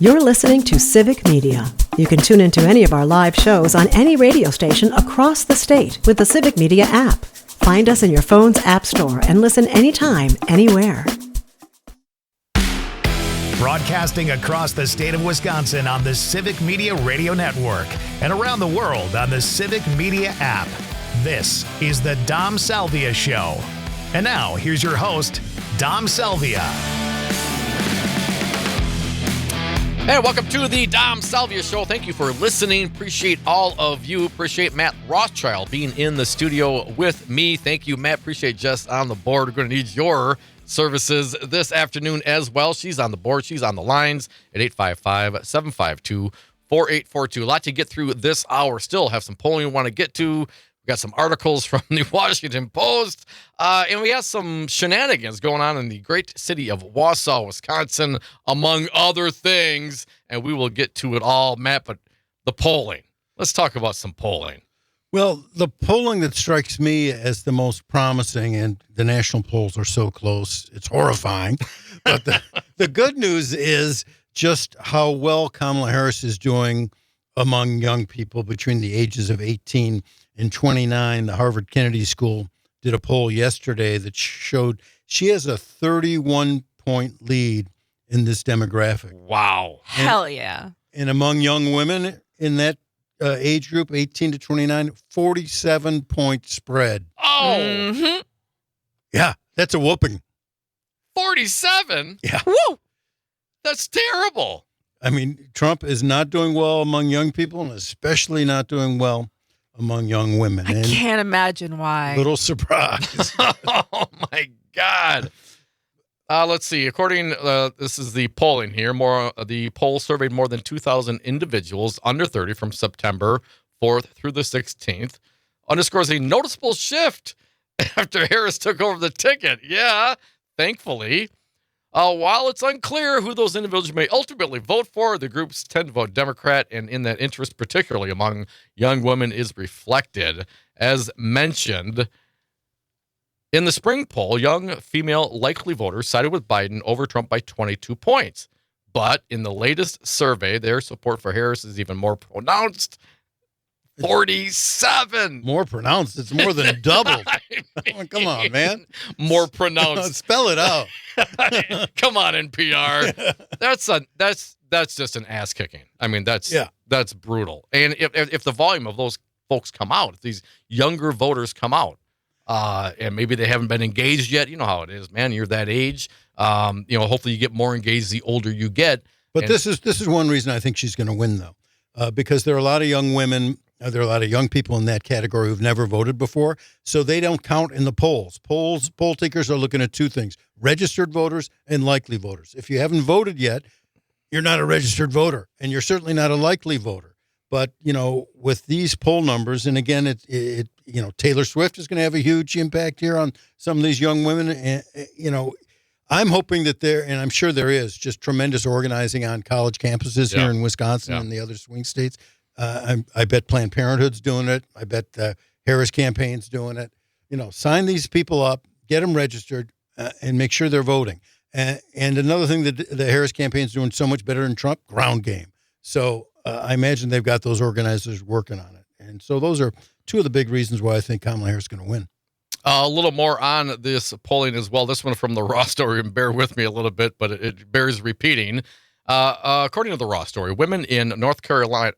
You're listening to Civic Media. You can tune into any of our live shows on any radio station across the state with the Civic Media app. Find us in your phone's app store and listen anytime, anywhere. Broadcasting across the state of Wisconsin on the Civic Media Radio Network and around the world on the Civic Media app. This is the Dom Salvia Show. And now, here's your host, Dom Salvia. Hey, welcome to the Dom Salvia Show. Thank you for listening. Appreciate all of you. Appreciate Matt Rothschild being in the studio with me. Thank you, Matt. Appreciate Jess on the board. We're going to need your services this afternoon as well. She's on the board. She's on the lines at 855-752-4842. A lot to get through this hour. Still have some polling we want to get to. We got some articles from the Washington Post, and we have some shenanigans going on in the great city of Wausau, Wisconsin, among other things, and we will get to it all, Matt, but the polling. Let's talk about some polling. Well, the polling that strikes me as the most promising, and the national polls are so close, it's horrifying, but the good news is just how well Kamala Harris is doing among young people between the ages of 18 and 29. The Harvard Kennedy School did a poll yesterday that showed she has a 31-point lead in this demographic. Wow. Hell yeah. And among young women in that age group, 18 to 29, 47-point spread. Oh. Mm-hmm. Yeah, that's a whooping. 47? Yeah. Woo! That's terrible. I mean, Trump is not doing well among young people, and especially not doing well among young women. I can't imagine why. Little surprise. Oh, my God. Let's see. According, this is the polling here. The poll surveyed more than 2,000 individuals under 30 from September 4th through the 16th. Underscores a noticeable shift after Harris took over the ticket. Yeah, thankfully. While it's unclear who those individuals may ultimately vote for, the groups tend to vote Democrat, and in that interest, particularly among young women, is reflected. As mentioned, in the spring poll, young female likely voters sided with Biden over Trump by 22 points. But in the latest survey, their support for Harris is even more pronounced. 47. More pronounced. It's more than doubled. Come on, man. More pronounced. Spell it out. Come on, NPR. That's just an ass kicking. I mean, that's brutal. And if the volume of those folks come out, if these younger voters come out, and maybe they haven't been engaged yet, you know how it is, man. You're that age. Hopefully you get more engaged the older you get. But this is one reason I think she's going to win, though, because there are a lot of young women. There are a lot of young people in that category who've never voted before, so they don't count in the polls. Poll takers are looking at two things: registered voters and likely voters. If you haven't voted yet, you're not a registered voter, and you're certainly not a likely voter. But, with these poll numbers, and again, Taylor Swift is going to have a huge impact here on some of these young women. And, I'm hoping that and I'm sure there is, just tremendous organizing on college campuses here in Wisconsin and the other swing states. I bet Planned Parenthood's doing it. I bet Harris campaign's doing it. Sign these people up, get them registered, and make sure they're voting. And another thing that the Harris campaign's doing so much better than Trump, ground game. So I imagine they've got those organizers working on it. And so those are two of the big reasons why I think Kamala Harris is going to win. A little more on this polling as well. This one from the Raw story, and bear with me a little bit, but it bears repeating. According to the Raw story, women like North Carolina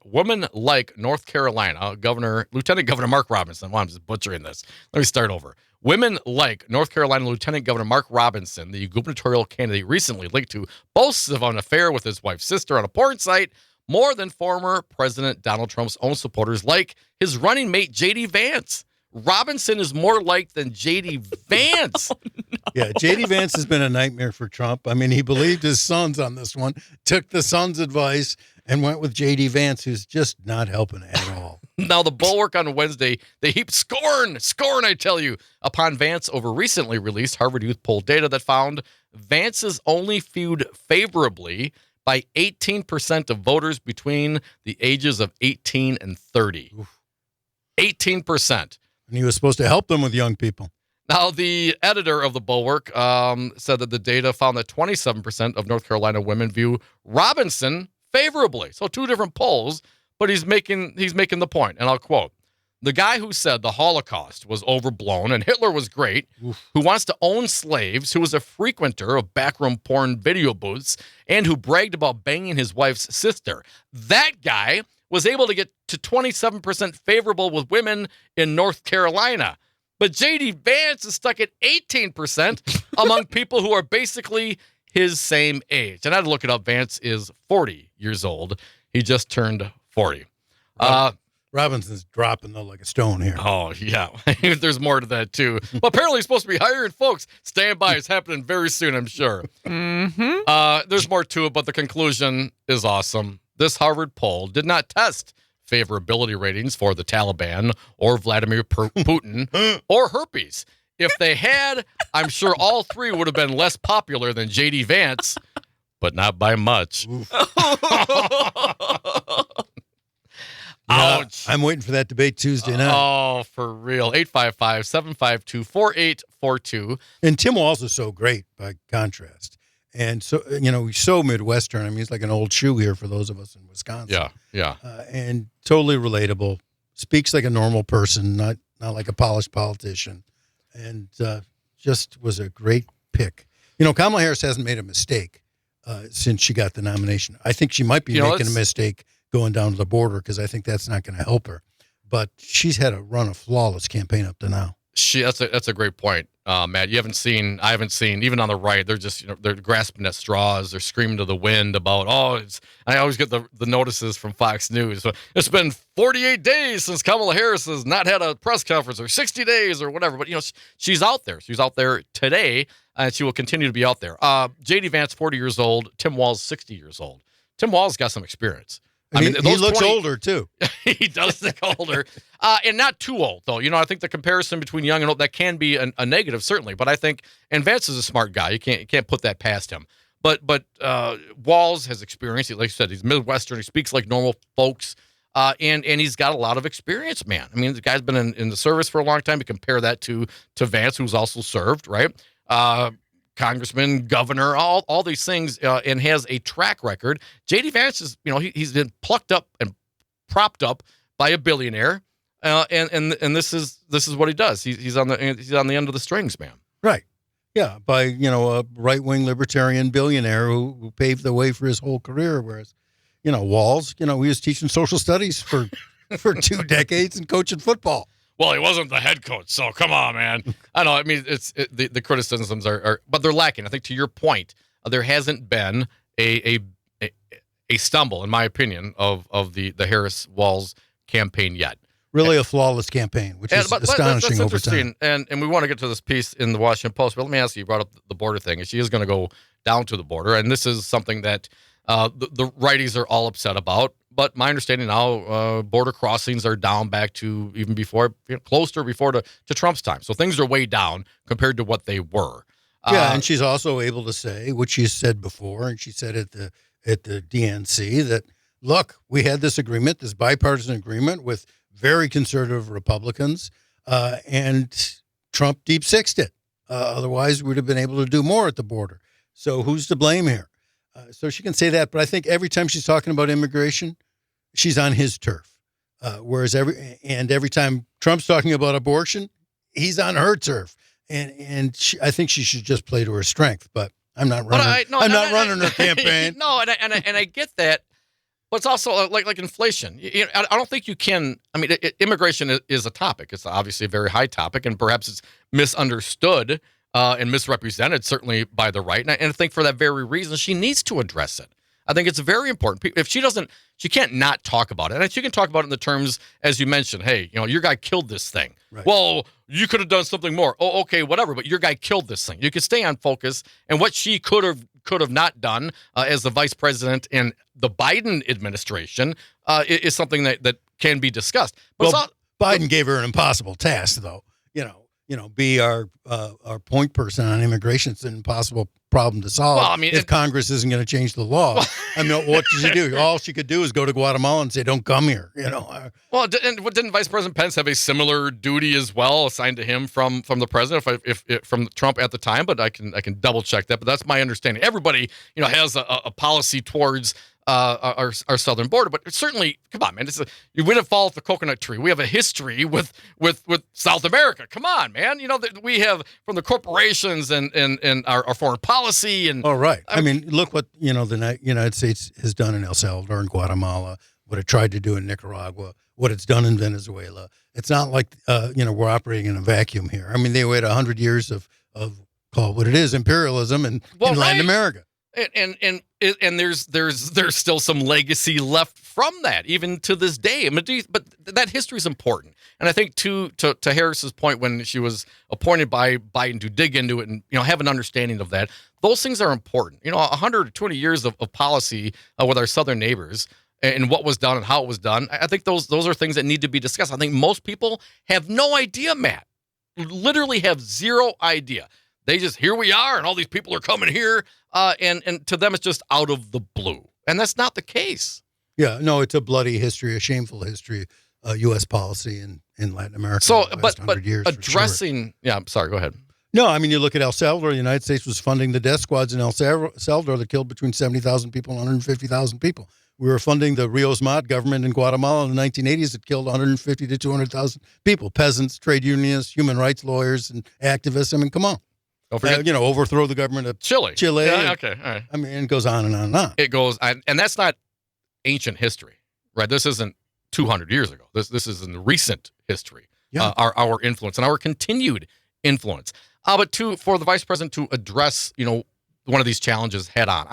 Lieutenant Governor Mark Robinson. Well, I'm just butchering this. Let me start over. Women like North Carolina Lieutenant Governor Mark Robinson, the gubernatorial candidate recently linked to boasts of an affair with his wife's sister on a porn site, more than former President Donald Trump's own supporters like his running mate, J.D. Vance. Robinson is more liked than J.D. Vance. Oh, no. Yeah, J.D. Vance has been a nightmare for Trump. I mean, he believed his sons on this one, took the sons' advice, and went with J.D. Vance, who's just not helping at all. Now, the bulwark on Wednesday, they heaped scorn, I tell you, upon Vance over recently released Harvard Youth poll data that found Vance is only viewed favorably by 18% of voters between the ages of 18 and 30. Oof. 18%. And he was supposed to help them with young people. Now, the editor of the Bulwark said that the data found that 27% of North Carolina women view Robinson favorably. So 2 different polls, but he's making the point, and I'll quote. The guy who said the Holocaust was overblown and Hitler was great, who wants to own slaves, who was a frequenter of backroom porn video booths, and who bragged about banging his wife's sister. That guy was able to get to 27% favorable with women in North Carolina. But J.D. Vance is stuck at 18% among people who are basically his same age. And I had to look it up. Vance is 40 years old. He just turned 40. Robinson's dropping, though, like a stone here. Oh, yeah. There's more to that, too. But apparently he's supposed to be hiring folks. Stand by. It's happening very soon, I'm sure. There's more to it, but the conclusion is awesome. This Harvard poll did not test favorability ratings for the Taliban or Vladimir Putin or herpes. If they had, I'm sure all 3 would have been less popular than J.D. Vance, but not by much. Ouch. I'm waiting for that debate Tuesday night. Oh, for real. 855-752-4842. And Tim Walz is so great by contrast. And so, he's so Midwestern. I mean, he's like an old shoe here for those of us in Wisconsin. Yeah. And totally relatable. Speaks like a normal person, not like a polished politician. And just was a great pick. Kamala Harris hasn't made a mistake since she got the nomination. I think she might be making a mistake going down to the border because I think that's not going to help her. But she's had a run of flawless campaign up to now. That's a great point, Matt. I haven't seen, even on the right, they're just, they're grasping at straws. They're screaming to the wind about, I always get the notices from Fox News. It's been 48 days since Kamala Harris has not had a press conference, or 60 days or whatever. But, she's out there. She's out there today, and she will continue to be out there. J.D. Vance, 40 years old. Tim Walz, 60 years old. Tim Walz got some experience. He looks older, too. He does look older. And not too old, though. I think the comparison between young and old, that can be a negative, certainly. But I think, and Vance is a smart guy. You can't put that past him. But Walz has experience. Like I said, he's Midwestern. He speaks like normal folks. And he's got a lot of experience, man. I mean, the guy's been in the service for a long time. You compare that to Vance, who's also served, right? Congressman, governor, all these things, and has a track record. J.D. Vance is, he's been plucked up and propped up by a billionaire, and this is what he does. He's on the end of the strings, man. Right. Yeah, by a right-wing libertarian billionaire who paved the way for his whole career. Whereas, Walz, he was teaching social studies for 2 decades and coaching football. Well, he wasn't the head coach, so come on, man. I know. I mean, the criticisms are, but they're lacking. I think to your point, there hasn't been a stumble, in my opinion, of the Harris Walz campaign yet. Really a flawless campaign, which is astonishing over time. And we want to get to this piece in the Washington Post, but let me ask you brought up the border thing, and she is going to go down to the border, and this is something that the righties are all upset about. But my understanding now, border crossings are down back to even before, closer before to Trump's time. So things are way down compared to what they were. Yeah, and she's also able to say, which she's said before, and she said at the DNC, that, look, we had this agreement, this bipartisan agreement with very conservative Republicans, and Trump deep-sixed it. Otherwise, we'd have been able to do more at the border. So who's to blame here? So she can say that, but I think every time she's talking about immigration, she's on his turf. Whereas every time Trump's talking about abortion, he's on her turf. And I think she should just play to her strength. But I'm not running. I'm not running her campaign. No, and I get that, but it's also like inflation. I don't think you can. I mean, immigration is a topic. It's obviously a very high topic, and perhaps it's misunderstood. And misrepresented, certainly by the right. And I think for that very reason, she needs to address it. I think it's very important. If she doesn't, she can't not talk about it. And she can talk about it in the terms, as you mentioned, hey, your guy killed this thing. Right. Well, you could have done something more. Oh, okay, whatever. But your guy killed this thing. You could stay on focus. And what she could have not done as the vice president in the Biden administration is something that can be discussed. But Biden gave her an impossible task, though. be our point person on immigration. It's an impossible problem to solve. Well, I mean, if Congress isn't going to change the law. I mean, what does she do? All she could do is go to Guatemala and say, "Don't come here." Well, didn't Vice President Pence have a similar duty as well assigned to him from the president, if from Trump at the time? But I can double check that. But that's my understanding. Everybody has a policy towards our southern border, but certainly, come on, man, we didn't fall off the coconut tree. We have a history with South America. Come on, man, we have from the corporations and our foreign policy and. Oh, right. I mean, look what the United States has done in El Salvador and Guatemala. What it tried to do in Nicaragua. What it's done in Venezuela. It's not like we're operating in a vacuum here. I mean, they waited 100 years of call it what it is, imperialism in Latin America. And there's still some legacy left from that even to this day. But that history is important, and I think to Harris's point when she was appointed by Biden to dig into it and have an understanding of that, those things are important. 100 or 20 years of policy with our southern neighbors and what was done and how it was done. I think those are things that need to be discussed. I think most people have no idea, Matt. Literally have zero idea. They just, here we are, and all these people are coming here, and to them it's just out of the blue. And that's not the case. Yeah, no, it's a bloody history, a shameful history, U.S. policy in Latin America. So, the last 100 years, addressing, sure. Yeah, I'm sorry, go ahead. No, I mean, you look at El Salvador, the United States was funding the death squads in El Salvador that killed between 70,000 people and 150,000 people. We were funding the Rios Mad government in Guatemala in the 1980s that killed 150 to 200,000 people, peasants, trade unionists, human rights lawyers, and activists. I mean, come on. Don't forget, overthrow the government of Chile. Yeah, okay, all right. I mean, it goes on and on and on. It goes, and that's not ancient history, right? This isn't 200 years ago. This is in recent history. Yeah. Our influence and our continued influence. But for the vice president to address, one of these challenges head on.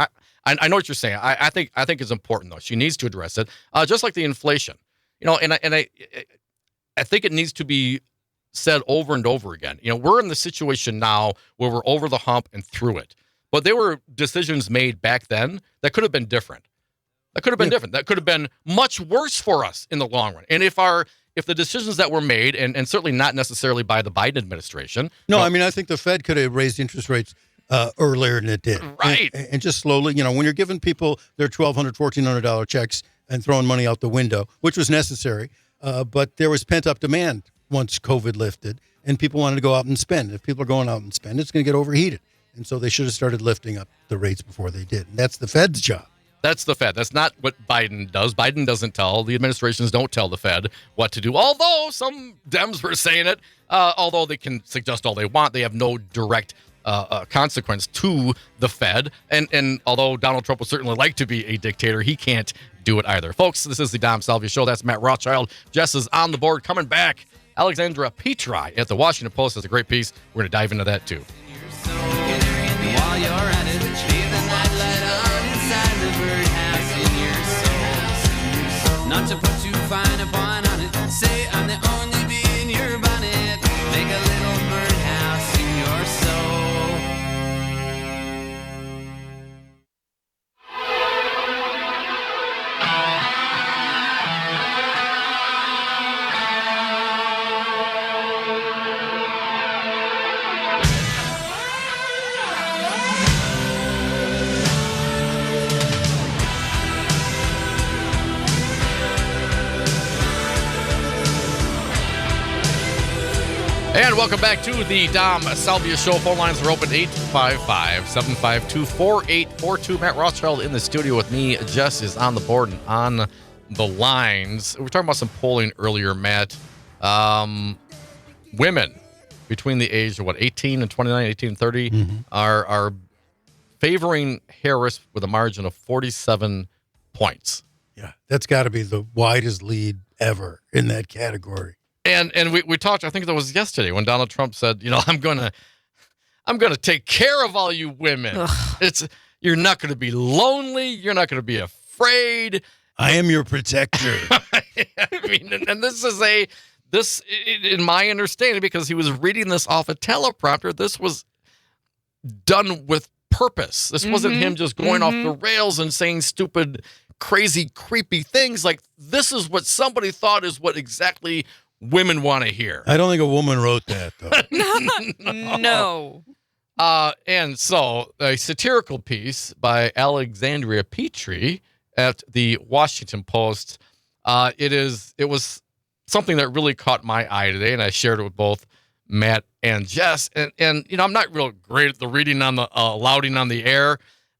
I know what you're saying. I think it's important though. She needs to address it, just like the inflation. And I think it needs to be said over and over again. We're in the situation now where we're over the hump and through it. But there were decisions made back then that could have been different. That could have been different. That could have been much worse for us in the long run. And if the decisions that were made, and certainly not necessarily by the Biden administration. No, I mean, I think the Fed could have raised interest rates earlier than it did. Right. And just slowly, when you're giving people their $1,200, $1,400 checks and throwing money out the window, which was necessary, but there was pent-up demand once COVID lifted, and people wanted to go out and spend. If people are going out and spend, it's going to get overheated. And so they should have started lifting up the rates before they did. And that's the Fed's job. That's the Fed. That's not what Biden does. Biden doesn't tell. The administrations don't tell the Fed what to do. Although some Dems were saying it, although they can suggest all they want, they have no direct consequence to the Fed. And although Donald Trump would certainly like to be a dictator, he can't do it either. Folks, this is the Dom Salvia Show. That's Matt Rothschild. Jess is on the board. Coming back, Alexandra Petri at the Washington Post has a great piece. We're going to dive into that too. Not to put too fine a point on it. Say I'm the only bee in your bonnet. Make a little birdhouse in your soul. And welcome back to the Dom Salvia Show. Phone lines are open 855-752-4842. Matt Rothschild in the studio with me. Jess is on the board and on the lines. We were talking about some polling earlier, Matt. Women between the age of 18 and 29, 18 and 30 are favoring Harris with a margin of 47 points. Yeah, that's got to be the widest lead ever in that category. And we talked, I think that was yesterday when Donald Trump said, I'm gonna take care of all you women. You're not gonna be lonely, you're not gonna be afraid. I am your protector. I mean, and this in my understanding, because he was reading this off a teleprompter, this was done with purpose. This wasn't him just going off the rails and saying stupid, crazy, creepy things. Like, this is what somebody thought is what exactly women want to hear. I don't think a woman wrote that, though. No. And so a satirical piece by Alexandria Petrie at the Washington Post. It was something that really caught my eye today, and I shared it with both Matt and Jess. And you know, I'm not real great at the reading on the louding on the air,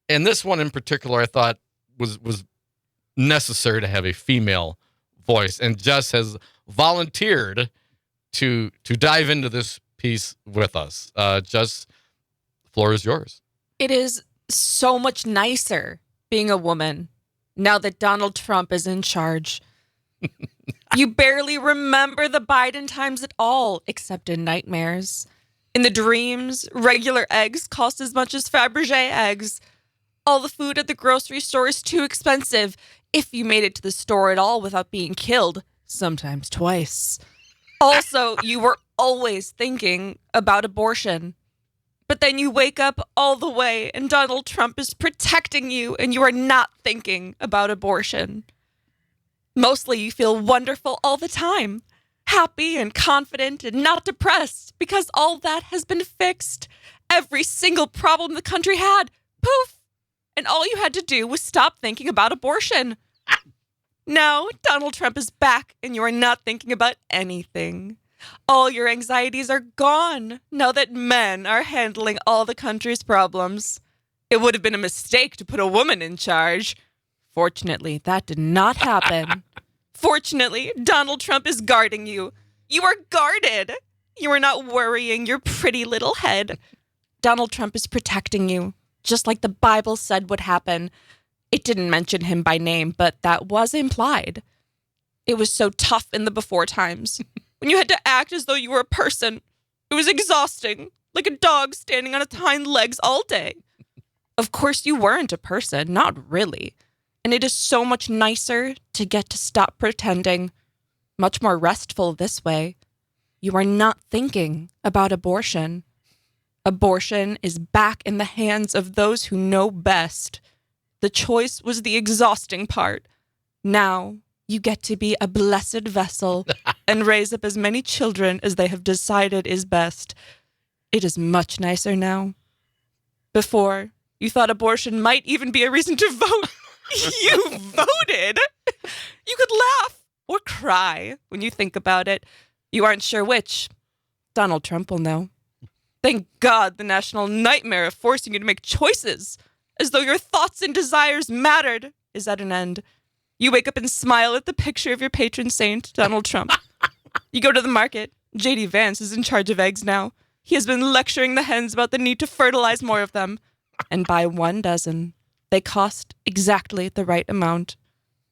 and this one in particular I thought was necessary to have a female voice, and Jess has volunteered to dive into this piece with us. Jess, the floor is yours. It is so much nicer being a woman now that Donald Trump is in charge. You barely remember the Biden times at all, except in nightmares. In the dreams, regular eggs cost as much as Fabergé eggs. All the food at the grocery store is too expensive if you made it to the store at all without being killed, sometimes twice. Also, you were always thinking about abortion. But then you wake up all the way and Donald Trump is protecting you and you are not thinking about abortion. Mostly you feel wonderful all the time, happy and confident and not depressed because all that has been fixed. Every single problem the country had, poof! And all you had to do was stop thinking about abortion. Now, Donald Trump is back and you are not thinking about anything. All your anxieties are gone now that men are handling all the country's problems. It would have been a mistake to put a woman in charge. Fortunately, that did not happen. Fortunately, Donald Trump is guarding you. You are guarded. You are not worrying your pretty little head. Donald Trump is protecting you, just like the Bible said would happen. It didn't mention him by name, but that was implied. It was so tough in the before times, when you had to act as though you were a person. It was exhausting, like a dog standing on its hind legs all day. Of course, you weren't a person, not really. And it is so much nicer to get to stop pretending. Much more restful this way. You are not thinking about abortion. Abortion is back in the hands of those who know best. The choice was the exhausting part. Now you get to be a blessed vessel and raise up as many children as they have decided is best. It is much nicer now. Before, you thought abortion might even be a reason to vote. You voted! You could laugh or cry when you think about it. You aren't sure which. Donald Trump will know. Thank God the national nightmare of forcing you to make choices, as though your thoughts and desires mattered, is at an end. You wake up and smile at the picture of your patron saint, Donald Trump. You go to the market. J.D. Vance is in charge of eggs now. He has been lecturing the hens about the need to fertilize more of them. And buy 1 dozen. They cost exactly the right amount.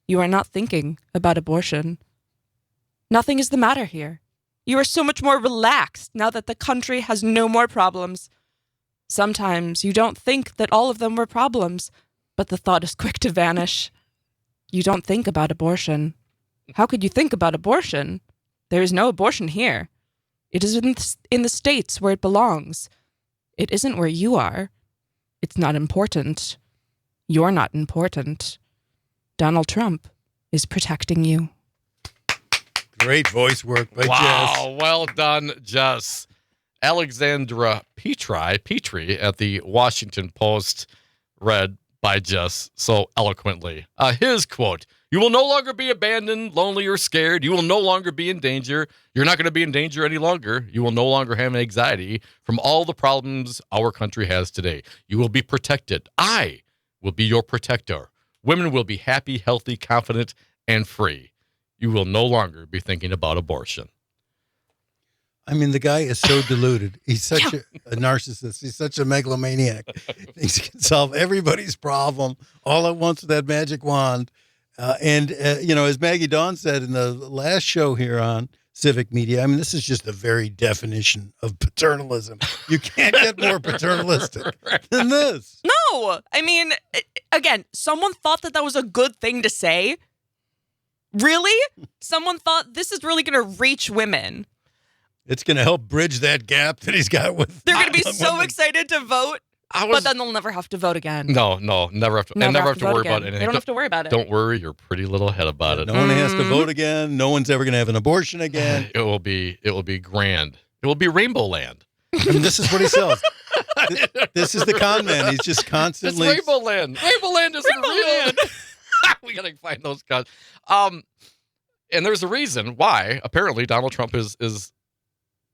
You are not thinking about abortion. Nothing is the matter here. You are so much more relaxed now that the country has no more problems. Sometimes you don't think that all of them were problems, but the thought is quick to vanish. You don't think about abortion. How could you think about abortion? There is no abortion here. It is in the states where it belongs. It isn't where you are. It's not important. You're not important. Donald Trump is protecting you. Great voice work by Jess. Wow, well done, Jess. Alexandra Petrie at the Washington Post read by Jess so eloquently. His quote, "You will no longer be abandoned, lonely, or scared. You will no longer be in danger. You're not going to be in danger any longer. You will no longer have anxiety from all the problems our country has today. You will be protected. I will be your protector. Women will be happy, healthy, confident, and free. You will no longer be thinking about abortion." I mean, the guy is so deluded. He's such a narcissist. He's such a megalomaniac. He can solve everybody's problem all at once with that magic wand. You know, as Maggie Dawn said in the last show here on Civic Media, I mean, this is just the very definition of paternalism. You can't get more paternalistic than this. No! I mean, again, someone thought that was a good thing to say. Really? Someone thought this is really going to reach women. It's going to help bridge that gap that he's got with. They're going to be so excited to vote But then they'll never have to vote again. No, never have to. And never have to worry about anything. They don't have to worry about it. Don't worry your pretty little head about it. No one has to vote again. No one's ever going to have an abortion again. It will be grand. It will be Rainbow Land. I mean, this is what he sells. This is the con man. He's just constantly. It's Rainbow Land. Rainbow Land isn't real. We got to find those cons. And there's a reason why apparently Donald Trump is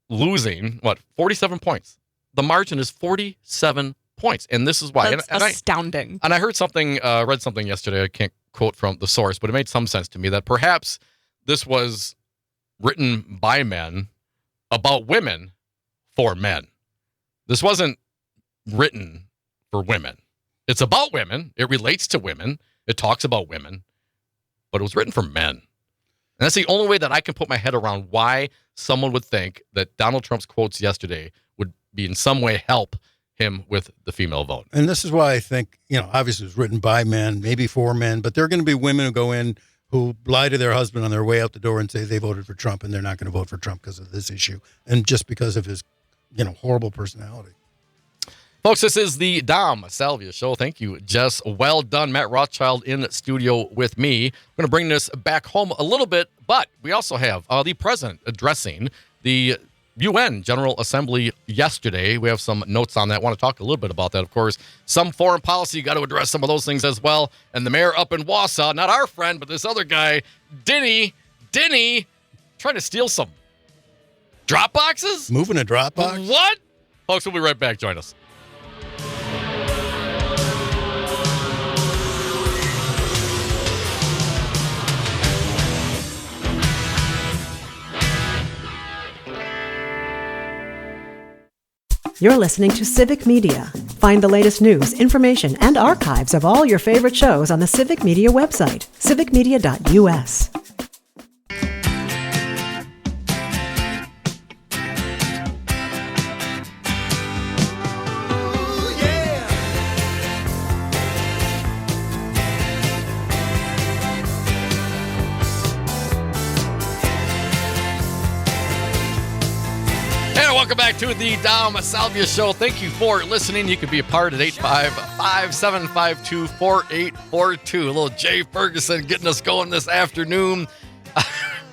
losing 47 points. The margin is 47 points, and this is why. That's astounding. And I heard something, read something yesterday. I can't quote from the source, but it made some sense to me that perhaps this was written by men about women for men. This wasn't written for women. It's about women. It relates to women. It talks about women, but it was written for men. And that's the only way that I can put my head around why someone would think that Donald Trump's quotes yesterday would be in some way help him with the female vote. And this is why I think, obviously it was written by men, maybe for men, but there are going to be women who go in who lie to their husband on their way out the door and say they voted for Trump and they're not going to vote for Trump because of this issue and just because of his, horrible personality. Folks, this is the Dom Salvia Show. Thank you, Jess. Well done. Matt Rothschild in studio with me. I'm going to bring this back home a little bit, but we also have the president addressing the UN General Assembly yesterday. We have some notes on that. I want to talk a little bit about that, of course. Some foreign policy, you got to address some of those things as well. And the mayor up in Wausau, not our friend, but this other guy, Denny, trying to steal some drop boxes? Moving a drop box? What? Folks, we'll be right back. Join us. You're listening to Civic Media. Find the latest news, information, and archives of all your favorite shows on the Civic Media website, civicmedia.us. Welcome back to the Dom Salvia Show. Thank you for listening. You can be a part at 855-752-4842. A little Jay Ferguson getting us going this afternoon.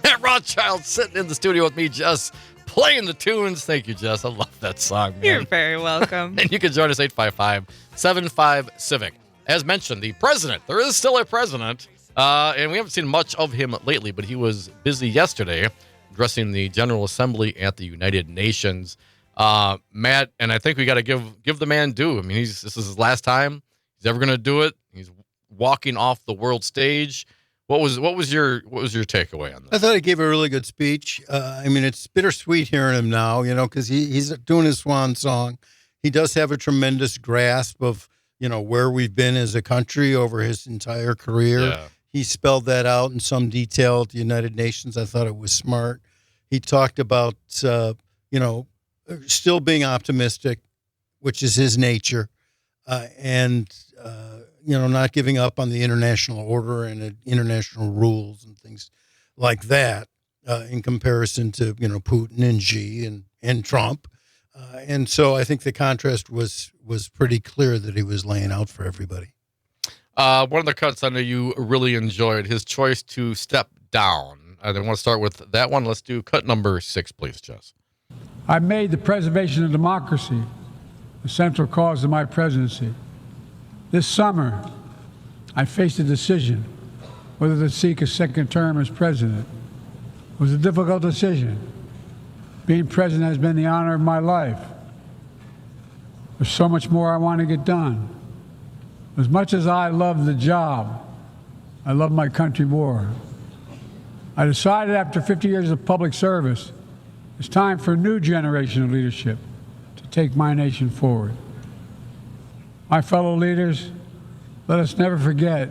Matt Rothschild sitting in the studio with me, just playing the tunes. Thank you, Jess. I love that song, man. You're very welcome. And you can join us 855-75-CIVIC. As mentioned, the president. There is still a president, and we haven't seen much of him lately, but he was busy yesterday addressing the General Assembly at the United Nations. Matt, and I think we got to give the man due. I mean, this is his last time he's ever going to do it. He's walking off the world stage. What was your takeaway on this? I thought he gave a really good speech. I mean, it's bittersweet hearing him now, because he's doing his swan song. He does have a tremendous grasp of, where we've been as a country over his entire career. Yeah. He spelled that out in some detail at the United Nations. I thought it was smart. He talked about, still being optimistic, which is his nature, and, not giving up on the international order and international rules and things like that in comparison to, Putin and Xi and Trump. And so I think the contrast was pretty clear that he was laying out for everybody. One of the cuts I know you really enjoyed, his choice to step down. I want to start with that one. Let's do cut number 6, please, Jess. I made the preservation of democracy the central cause of my presidency. This summer, I faced a decision whether to seek a second term as president. It was a difficult decision. Being president has been the honor of my life. There's so much more I want to get done. As much as I love the job, I love my country more. I decided after 50 years of public service, it's time for a new generation of leadership to take my nation forward. My fellow leaders, let us never forget,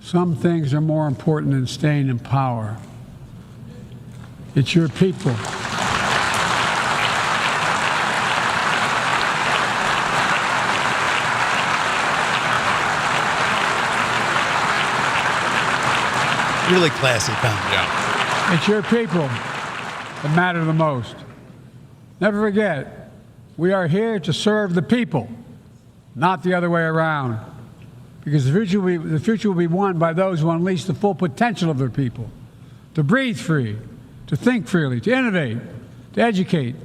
some things are more important than staying in power. It's your people. Really classy comment. Yeah. It's your people that matter the most. Never forget, we are here to serve the people, not the other way around. Because the future will be won by those who unleash the full potential of their people, to breathe free, to think freely, to innovate, to educate,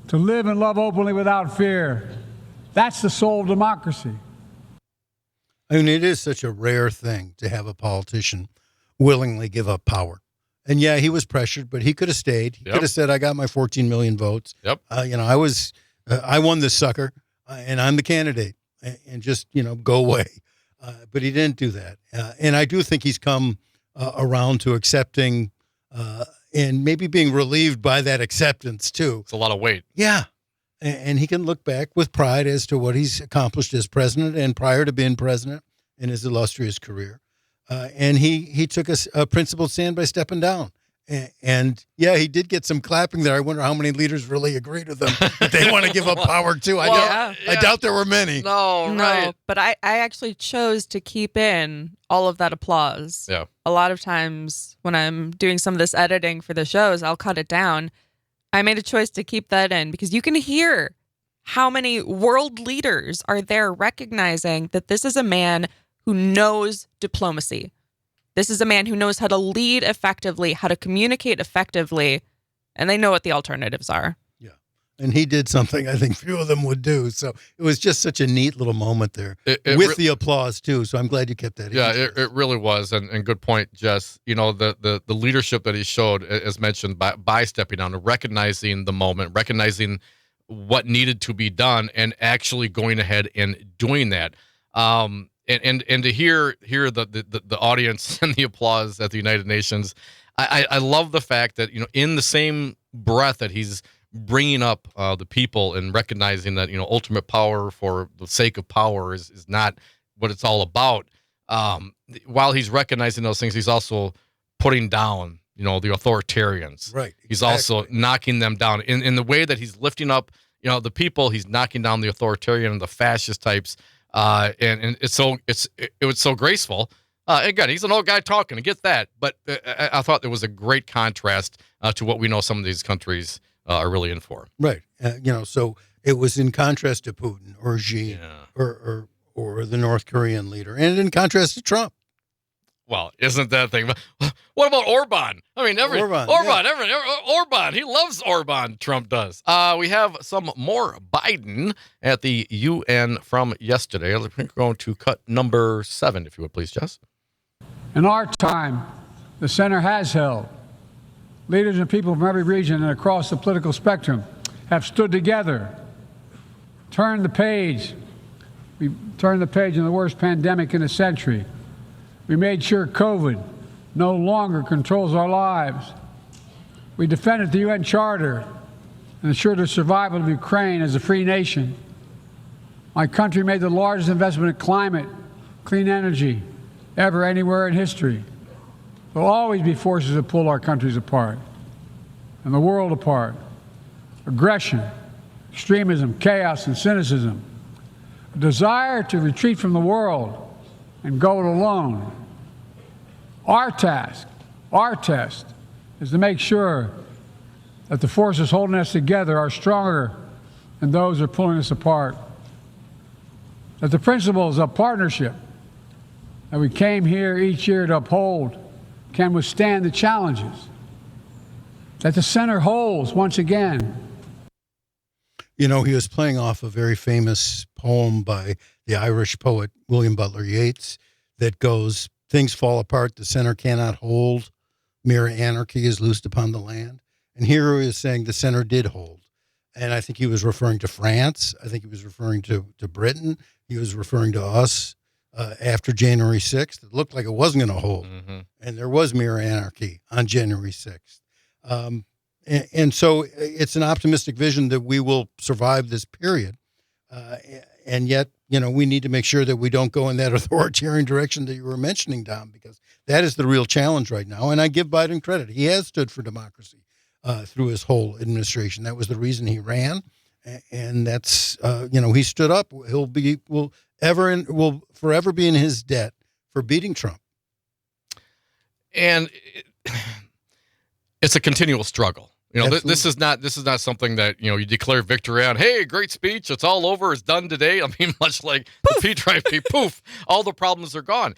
to live and love openly without fear. That's the soul of democracy. I mean, it is such a rare thing to have a politician willingly give up power. And yeah, he was pressured, but he could have stayed. He could have said, I got my 14 million votes. Yep. I won this sucker, and I'm the candidate, and just, go away. But he didn't do that. And I do think he's come around to accepting and maybe being relieved by that acceptance, too. It's a lot of weight. Yeah. And he can look back with pride as to what he's accomplished as president and prior to being president in his illustrious career. And he took a principled stand by stepping down. And yeah, he did get some clapping there. I wonder how many leaders really agreed with him that they want to give up power too. I doubt there were many. No, right. But I actually chose to keep in all of that applause. Yeah. A lot of times when I'm doing some of this editing for the shows, I'll cut it down. I made a choice to keep that in because you can hear how many world leaders are there recognizing that this is a man who knows diplomacy. This is a man who knows how to lead effectively, how to communicate effectively, and they know what the alternatives are. Yeah. And he did something I think few of them would do. So it was just such a neat little moment there with the applause, too. So I'm glad you kept that in. Yeah, it really was. And good point, Jess. The leadership that he showed, as mentioned, by stepping down and recognizing the moment, recognizing what needed to be done, and actually going ahead and doing that. And to hear the audience and the applause at the United Nations, I love the fact that, in the same breath that he's bringing up the people and recognizing that, ultimate power for the sake of power is not what it's all about. While he's recognizing those things, he's also putting down, the authoritarians. Right. Exactly. He's also knocking them down in the way that he's lifting up, the people. He's knocking down the authoritarian and the fascist types. And it was so graceful. Again, he's an old guy talking. I get that, but I thought there was a great contrast to what we know some of these countries are really in for. Right. So it was in contrast to Putin or Xi or the North Korean leader, and in contrast to Trump. Well, isn't that thing? What about Orban? I mean, Orban. He loves Orban. Trump does. We have some more Biden at the UN from yesterday. We're going to cut number 7, if you would please, Jess. In our time, the center has held. Leaders and people from every region and across the political spectrum have stood together, turned the page. We turned the page in the worst pandemic in a century. We made sure COVID no longer controls our lives. We defended the UN Charter and ensured the survival of Ukraine as a free nation. My country made the largest investment in climate, clean energy, ever anywhere in history. There will always be forces that pull our countries apart and the world apart. Aggression, extremism, chaos, and cynicism. A desire to retreat from the world and go it alone. Our test is to make sure that the forces holding us together are stronger than those that are pulling us apart. That the principles of partnership that we came here each year to uphold can withstand the challenges. That the center holds once again. He was playing off a very famous poem by the Irish poet William Butler Yeats that goes, "Things fall apart, the center cannot hold. Mere anarchy is loosed upon the land." And here he is saying the center did hold. And I think he was referring to France. I think he was referring to Britain. He was referring to us after January 6th. It looked like it wasn't going to hold. Mm-hmm. And there was mere anarchy on January 6th. And so it's an optimistic vision that we will survive this period. And yet, we need to make sure that we don't go in that authoritarian direction that you were mentioning, Dom, because that is the real challenge right now. And I give Biden credit. He has stood for democracy through his whole administration. That was the reason he ran. And that's, he stood up. Will forever be in his debt for beating Trump. And it's a continual struggle. You know, Absolutely. this is not something that, you know, you declare victory on. Hey, great speech. It's all over. It's done today. I mean, much like the P drive, poof, all the problems are gone.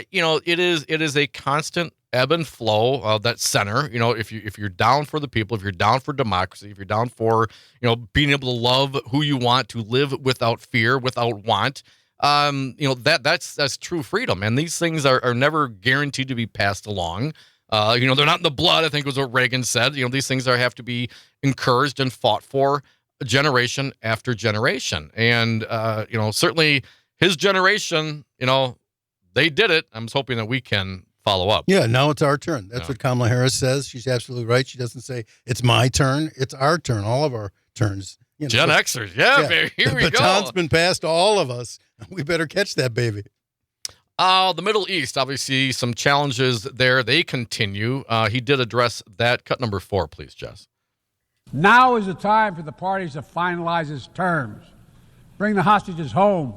You know, it is a constant ebb and flow of that center. You know, if you're down for the people, if you're down for democracy, if you're down for, you know, being able to love who you want, to live without fear, without want, you know, that's true freedom. And these things are never guaranteed to be passed along. You know, they're not in the blood, I think was what Reagan said. You know, these things have to be encouraged and fought for generation after generation. And, you know, certainly his generation, you know, they did it. I'm just hoping that we can follow up. Yeah, now it's our turn. That's what Kamala Harris says. She's absolutely right. She doesn't say, it's my turn. It's our turn, all of our turns. You know, Gen Xers. Yeah, baby. Here we the go. baton's been passed to all of us. We better catch that baby. The Middle East, obviously, some challenges there. They continue. He did address that. Cut number 4, please, Jess. Now is the time for the parties to finalize its terms, bring the hostages home,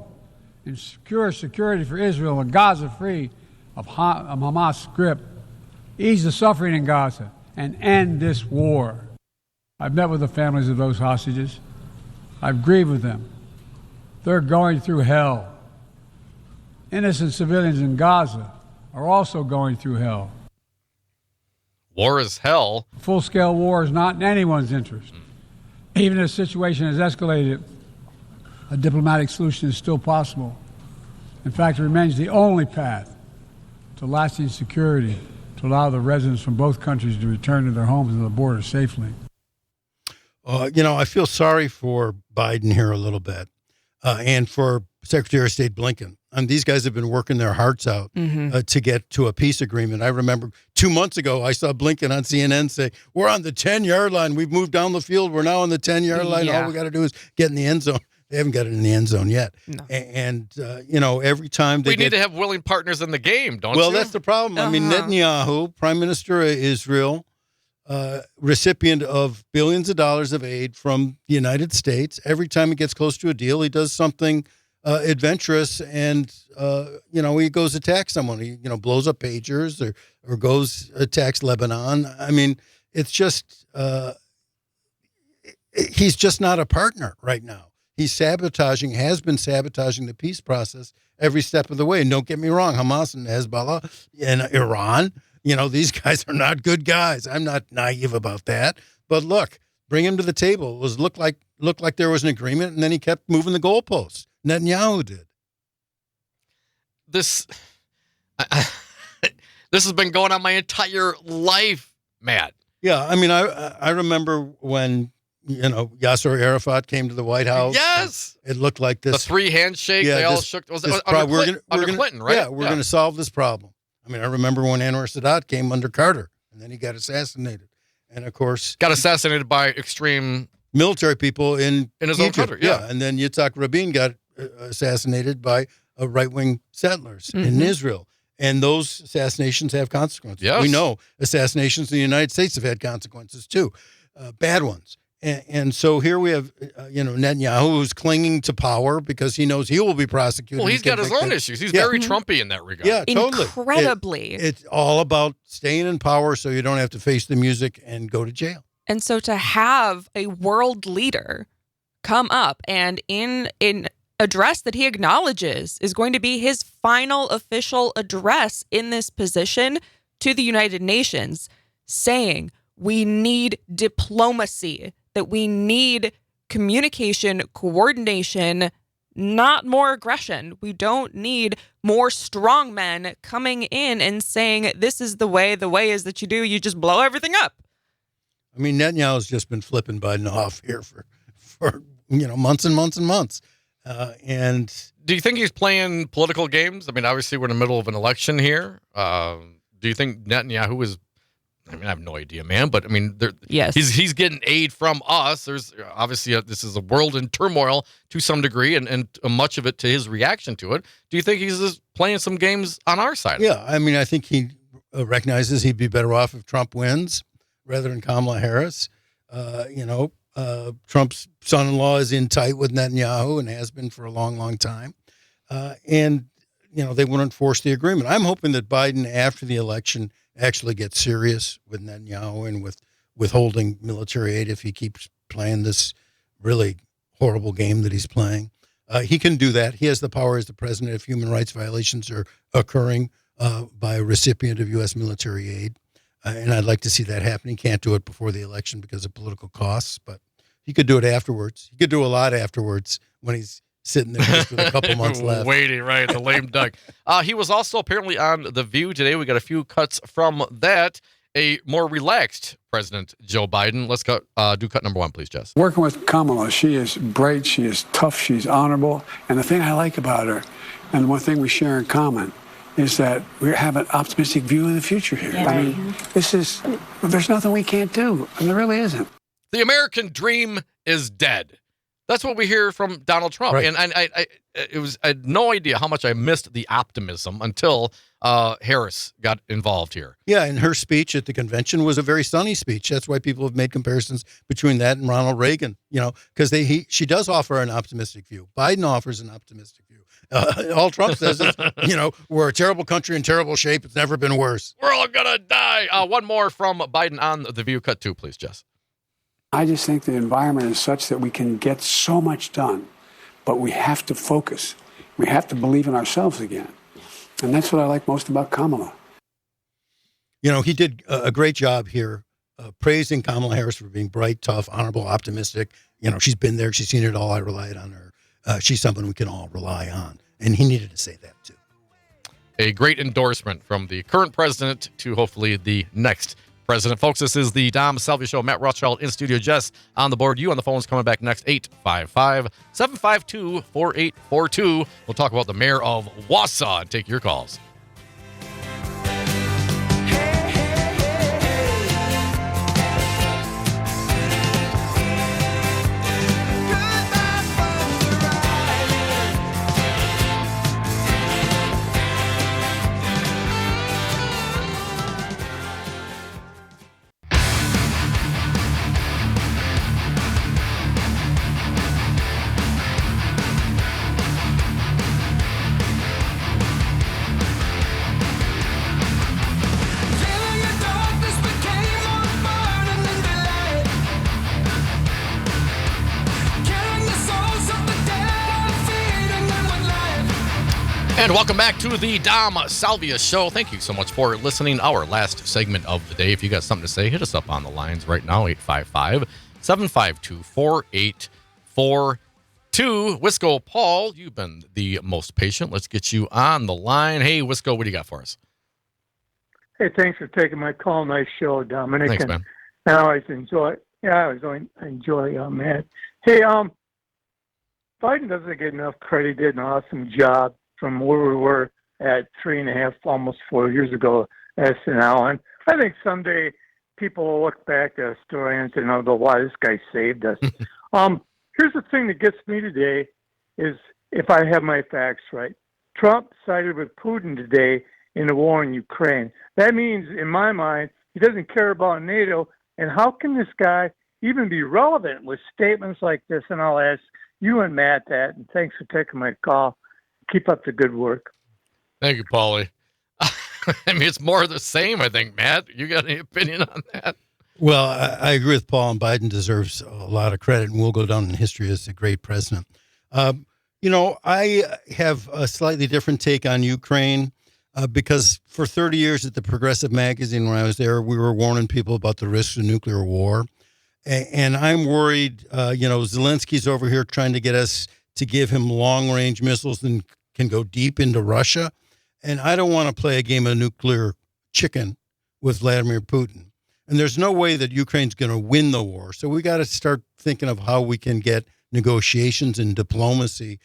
and secure security for Israel and Gaza free of Hamas' grip, ease the suffering in Gaza, and end this war. I've met with the families of those hostages. I've grieved with them. They're going through hell. Innocent civilians in Gaza are also going through hell. War is hell. A full-scale war is not in anyone's interest. Even if the situation has escalated, a diplomatic solution is still possible. In fact, it remains the only path to lasting security to allow the residents from both countries to return to their homes and the border safely. You know, I feel sorry for Biden here a little bit, and for Secretary of State Blinken. And these guys have been working their hearts out to get to a peace agreement. I remember 2 months ago, I saw Blinken on CNN say, we're on the 10-yard line. We've moved down the field. We're now on the 10-yard line. Yeah. All we got to do is get in the end zone. They haven't got it in the end zone yet. No. And you know, every time they We need to have willing partners in the game, don't you? Well, that's the problem. I mean, Netanyahu, Prime Minister of Israel, recipient of billions of dollars of aid from the United States. Every time he gets close to a deal, he does something adventurous, and you know, he goes attack someone. He, you know, blows up pagers or goes attacks Lebanon. I mean, it's just he's just not a partner right now. He's has been sabotaging the peace process every step of the way. And don't get me wrong, Hamas and Hezbollah and Iran, you know, these guys are not good guys. I'm not naive about that. But look, bring him to the table. It was looked like there was an agreement, and then he kept moving the goalposts. Netanyahu did. This has been going on my entire life, Matt. Yeah, I mean, I remember when, you know, Yasser Arafat came to the White House. Yes. It looked like this. The 3 handshake, they all shook. Was it under Clinton, right? Yeah, we're going to solve this problem. I mean, I remember when Anwar Sadat came under Carter, and then he got assassinated. And, of course, got assassinated by extreme military people in his Egypt. own country. Yeah. And then Yitzhak Rabin got assassinated by right-wing settlers in Israel. And those assassinations have consequences. Yes. We know assassinations in the United States have had consequences, too, bad ones. And so here we have, you know, Netanyahu, who's clinging to power because he knows he will be prosecuted. Well, he's got his own issues. He's very Trumpy in that regard. Yeah, totally. Incredibly. It's all about staying in power so you don't have to face the music and go to jail. And so to have a world leader come up and in an address that he acknowledges is going to be his final official address in this position to the United Nations, saying we need diplomacy, that we need communication, coordination, not more aggression. We don't need more strong men coming in and saying, this is the way is that you just blow everything up. I mean, Netanyahu's just been flipping Biden off here for you know, months and months and months. And do you think he's playing political games? I mean, obviously we're in the middle of an election here. Do you think Netanyahu is? I mean, I have no idea, man. But I mean, yes, he's getting aid from us. There's obviously this is a world in turmoil to some degree, and much of it to his reaction to it. Do you think he's just playing some games on our side? Yeah, I mean, I think he recognizes he'd be better off if Trump wins rather than Kamala Harris. You know, Trump's son-in-law is in tight with Netanyahu and has been for a long, long time. And, you know, they wouldn't force the agreement. I'm hoping that Biden, after the election, actually gets serious with Netanyahu and with withholding military aid if he keeps playing this really horrible game that he's playing. He can do that. He has the power as the president if human rights violations are occurring by a recipient of U.S. military aid. And I'd like to see that happen. He can't do it before the election because of political costs, but he could do it afterwards. He could do a lot afterwards when he's sitting there just with a couple months left. Waiting, right, the lame duck. He was also apparently on The View today. We got a few cuts from that. A more relaxed President Joe Biden. Let's do cut number one, please, Jess. Working with Kamala, she is bright, she is tough, she's honorable. And the thing I like about her, and the one thing we share in common, is that we have an optimistic view of the future here. Yeah. I mean, there's nothing we can't do. And there really isn't. The American dream is dead. That's what we hear from Donald Trump. Right. And I had no idea how much I missed the optimism until Harris got involved here. Yeah, and her speech at the convention was a very sunny speech. That's why people have made comparisons between that and Ronald Reagan, because she does offer an optimistic view. Biden offers an optimistic view. All Trump says is, we're a terrible country in terrible shape. It's never been worse. We're all going to die. One more from Biden on The View. Cut two, please, Jess. I just think the environment is such that we can get so much done, but we have to focus. We have to believe in ourselves again. And that's what I like most about Kamala. He did a great job here praising Kamala Harris for being bright, tough, honorable, optimistic. She's been there. She's seen it all. I relied on her. She's someone we can all rely on. And he needed to say that, too. A great endorsement from the current president to hopefully the next president. Folks, this is the Dom Salvia Show. Matt Rothschild in studio. Jess on the board. You on the phones coming back next. 855-752-4842. We'll talk about the mayor of Wausau and take your calls. And welcome back to the Dom Salvia Show. Thank you so much for listening. Our last segment of the day. If you got something to say, hit us up on the lines right now, 855-752-4842. Wisco Paul, you've been the most patient. Let's get you on the line. Hey, Wisco, what do you got for us? Hey, thanks for taking my call. Nice show, Dominic. Thanks, man. I always enjoy. Matt. Hey, Biden doesn't get enough credit. He did an awesome job from where we were at 3.5, almost 4 years ago as now. And I think someday people will look back at historians and they'll go, wow, this guy saved us. Here's the thing that gets me today is, if I have my facts right, Trump sided with Putin today in the war in Ukraine. That means, in my mind, he doesn't care about NATO. And how can this guy even be relevant with statements like this? And I'll ask you and Matt that. And thanks for taking my call. Keep up the good work. Thank you, Paulie. I mean, it's more of the same, I think, Matt. You got any opinion on that? Well, I agree with Paul, and Biden deserves a lot of credit, and will go down in history as a great president. I have a slightly different take on Ukraine because for 30 years at the Progressive Magazine, when I was there, we were warning people about the risks of nuclear war. And I'm worried, Zelensky's over here trying to get us to give him long-range missiles and can go deep into Russia. And I don't want to play a game of nuclear chicken with Vladimir Putin. And there's no way that Ukraine's going to win the war. So we got to start thinking of how we can get negotiations and diplomacy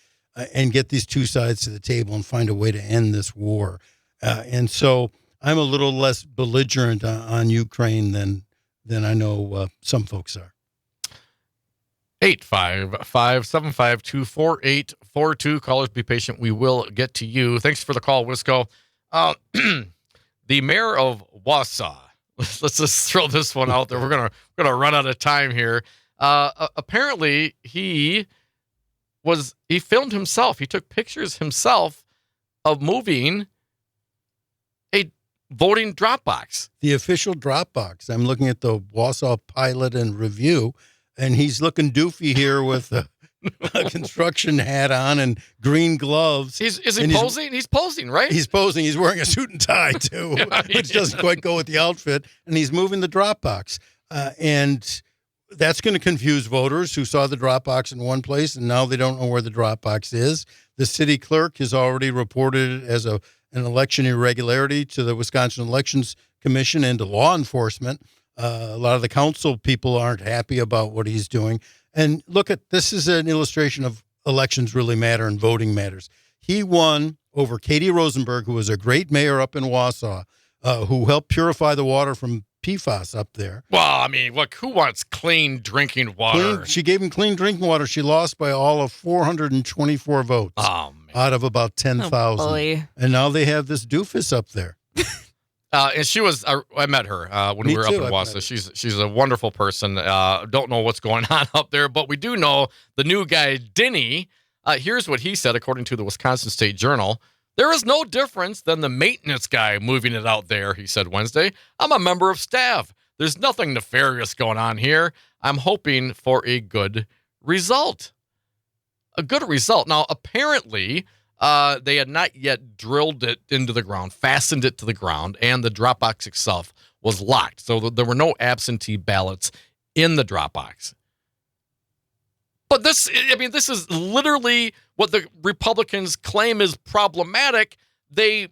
and get these two sides to the table and find a way to end this war. And so I'm a little less belligerent on Ukraine than I know some folks are. 855-752-4842. Callers, be patient. We will get to you. Thanks for the call, Wisco. The mayor of Wausau. Let's just throw this one out there. We're gonna run out of time here. Apparently, he filmed himself. He took pictures himself of moving a voting drop box. The official drop box. I'm looking at the Wausau Pilot and Review, and he's looking doofy here with a construction hat on and green gloves. Is he posing? He's posing, right? He's posing. He's wearing a suit and tie, too, which doesn't quite go with the outfit. And he's moving the drop box. And that's going to confuse voters who saw the drop box in one place, and now they don't know where the drop box is. The city clerk has already reported it as an election irregularity to the Wisconsin Elections Commission and to law enforcement. A lot of the council people aren't happy about what he's doing. And look this is an illustration of elections really matter and voting matters. He won over Katie Rosenberg, who was a great mayor up in Wausau, who helped purify the water from PFAS up there. Well, I mean, look, who wants clean drinking water? She gave him clean drinking water. She lost by all of 424 votes out of about 10,000. boy. And now they have this doofus up there. And she was, I met her when we were up in Wausau. She's a wonderful person. Don't know what's going on up there, but we do know the new guy, Denny. Here's what he said, according to the Wisconsin State Journal. There is no difference than the maintenance guy moving it out there, he said Wednesday. I'm a member of staff. There's nothing nefarious going on here. I'm hoping for a good result. A good result. Now, apparently, they had not yet drilled it into the ground, fastened it to the ground, and the drop box itself was locked. So there were no absentee ballots in the drop box. But this is literally what the Republicans claim is problematic. They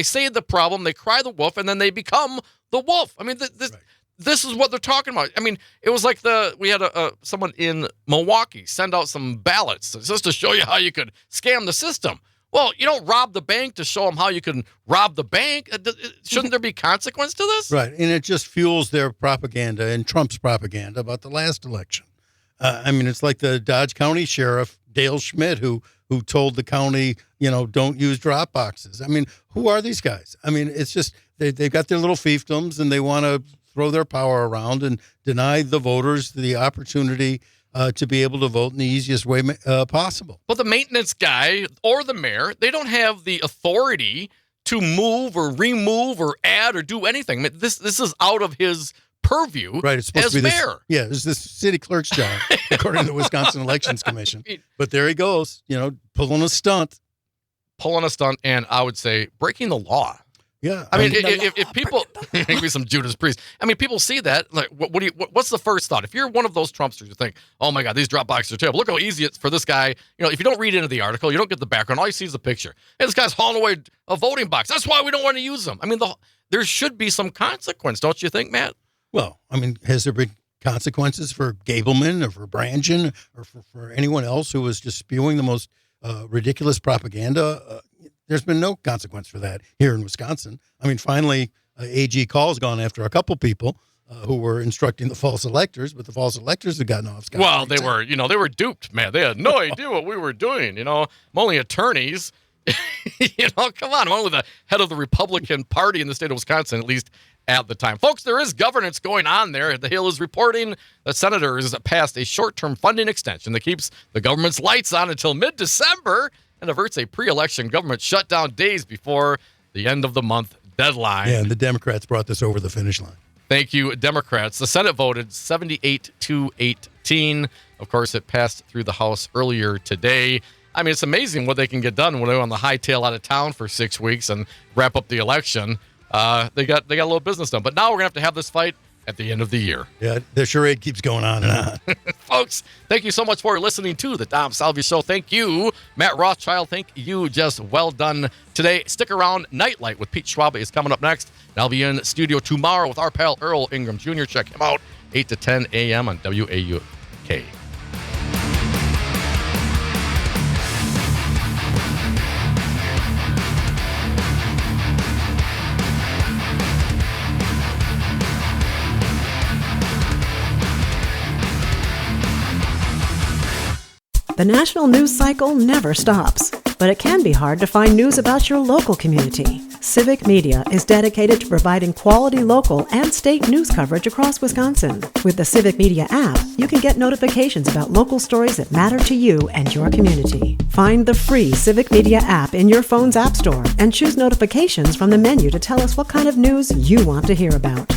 say the problem, they cry the wolf, and then they become the wolf. I mean, this is what they're talking about. I mean, it was like we had someone in Milwaukee send out some ballots just to show you how you could scam the system. Well, you don't rob the bank to show them how you can rob the bank. Shouldn't there be consequence to this? Right, and it just fuels their propaganda and Trump's propaganda about the last election. I mean, it's like the Dodge County Sheriff, Dale Schmidt, who told the county, don't use drop boxes. I mean, who are these guys? I mean, it's just they've got their little fiefdoms and they want to throw their power around and deny the voters the opportunity to be able to vote in the easiest way possible. But the maintenance guy or the mayor, they don't have the authority to move or remove or add or do anything. I mean, this is out of his purview, right? It's supposed as to be mayor. It's this city clerk's job, according to the Wisconsin Elections Commission. But there he goes, pulling a stunt, and I would say breaking the law. Yeah, I mean, if people, maybe some Judas Priest. I mean, people see that. Like, what's the first thought? If you're one of those Trumpsters, you think, "Oh my God, these drop boxes are terrible. Look how easy it's for this guy." If you don't read into the article, you don't get the background. All you see is the picture. Hey, this guy's hauling away a voting box. That's why we don't want to use them. I mean, there should be some consequence, don't you think, Matt? Well, I mean, has there been consequences for Gableman or for Brangen or for anyone else who was just spewing the most ridiculous propaganda? There's been no consequence for that here in Wisconsin. I mean, finally, AG Call's gone after a couple people who were instructing the false electors, but the false electors have gotten off. Well, they were duped, man. They had no idea what we were doing. I'm only attorneys. Come on. I'm only the head of the Republican Party in the state of Wisconsin, at least at the time. Folks, there is governance going on there. The Hill is reporting that senators passed a short-term funding extension that keeps the government's lights on until mid-December and averts a pre-election government shutdown days before the end of the month deadline. Yeah, and the Democrats brought this over the finish line. Thank you, Democrats. The Senate voted 78-18. Of course, it passed through the House earlier today. I mean, it's amazing what they can get done when they're on the hightail out of town for 6 weeks and wrap up the election. They got a little business done. But now we're going to have this fight at the end of the year. Yeah, the charade keeps going on and on. Folks, thank you so much for listening to the Dom Salvia Show. Thank you, Matt Rothschild. Thank you. Just well done today. Stick around. Nightlight with Pete Schwab is coming up next. And I'll be in studio tomorrow with our pal Earl Ingram Jr. Check him out, 8 to 10 a.m. on WAUK. The national news cycle never stops, but it can be hard to find news about your local community. Civic Media is dedicated to providing quality local and state news coverage across Wisconsin. With the Civic Media app, you can get notifications about local stories that matter to you and your community. Find the free Civic Media app in your phone's app store and choose notifications from the menu to tell us what kind of news you want to hear about.